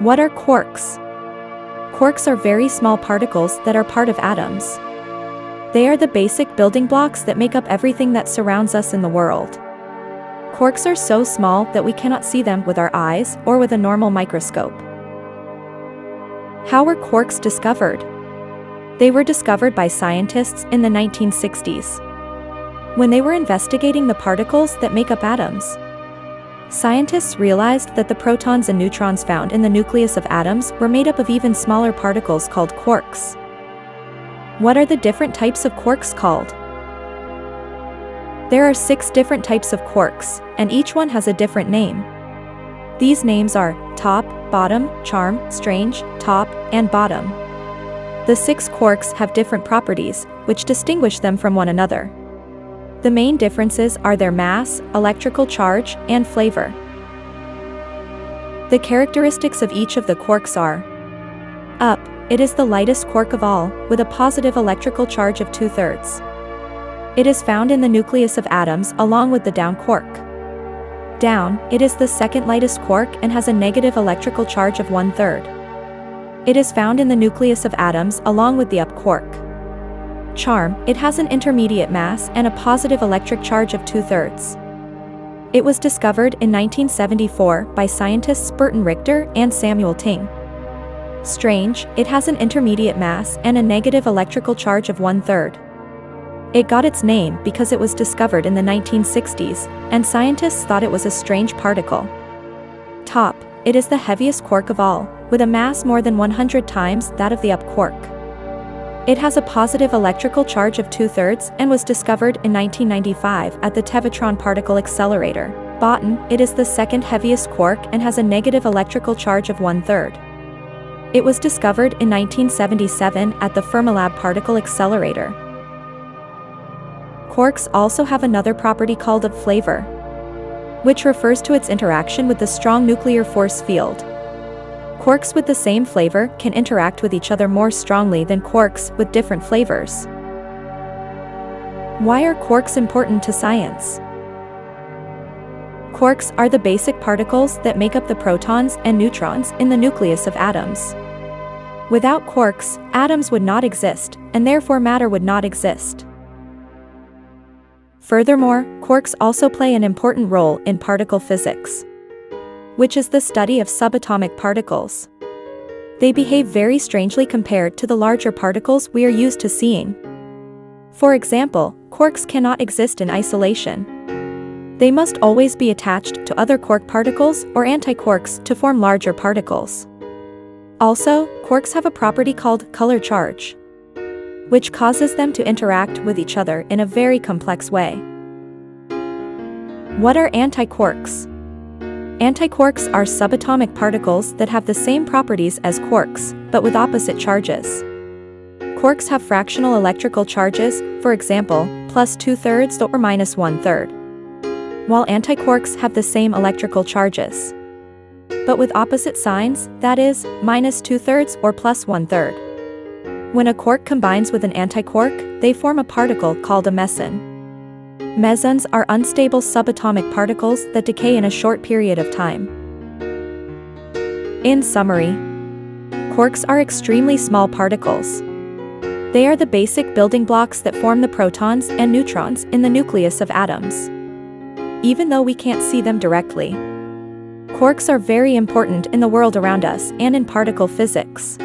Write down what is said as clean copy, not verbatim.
What are quarks? Quarks are very small particles that are part of atoms. They are the basic building blocks that make up everything that surrounds us in the world. Quarks are so small that we cannot see them with our eyes or with a normal microscope. How were quarks discovered? They were discovered by scientists in the 1960s. When they were investigating the particles that make up atoms, scientists realized that the protons and neutrons found in the nucleus of atoms were made up of even smaller particles called quarks. What are the different types of quarks called? There are 6 different types of quarks, and each one has a different name. These names are top, bottom, charm, strange, top, and bottom. The 6 quarks have different properties, which distinguish them from one another. The main differences are their mass, electrical charge, and flavor. The characteristics of each of the quarks are: up, it is the lightest quark of all, with a positive electrical charge of 2/3. It is found in the nucleus of atoms along with the down quark. Down, it is the second lightest quark and has a negative electrical charge of 1/3. It is found in the nucleus of atoms along with the up quark. Charm, it has an intermediate mass and a positive electric charge of 2/3. It was discovered in 1974 by scientists Burton Richter and Samuel Ting. Strange, it has an intermediate mass and a negative electrical charge of 1/3. It got its name because it was discovered in the 1960s, and scientists thought it was a strange particle. Top, it is the heaviest quark of all, with a mass more than 100 times that of the up quark. It has a positive electrical charge of 2/3 and was discovered in 1995 at the Tevatron Particle Accelerator. Bottom, it is the second heaviest quark and has a negative electrical charge of 1/3. It was discovered in 1977 at the Fermilab Particle Accelerator. Quarks also have another property called up flavor, which refers to its interaction with the strong nuclear force field. Quarks with the same flavor can interact with each other more strongly than quarks with different flavors. Why are quarks important to science? Quarks are the basic particles that make up the protons and neutrons in the nucleus of atoms. Without quarks, atoms would not exist, and therefore matter would not exist. Furthermore, quarks also play an important role in particle physics, which is the study of subatomic particles. They behave very strangely compared to the larger particles we are used to seeing. For example, quarks cannot exist in isolation. They must always be attached to other quark particles or antiquarks to form larger particles. Also, quarks have a property called color charge, which causes them to interact with each other in a very complex way. What are antiquarks? Antiquarks are subatomic particles that have the same properties as quarks, but with opposite charges. Quarks have fractional electrical charges, for example, plus 2/3 or minus 1/3, while antiquarks have the same electrical charges, but with opposite signs, that is, minus 2/3 or plus 1/3. When a quark combines with an antiquark, they form a particle called a meson. Mesons are unstable subatomic particles that decay in a short period of time. In summary, quarks are extremely small particles. They are the basic building blocks that form the protons and neutrons in the nucleus of atoms. Even though we can't see them directly, quarks are very important in the world around us and in particle physics.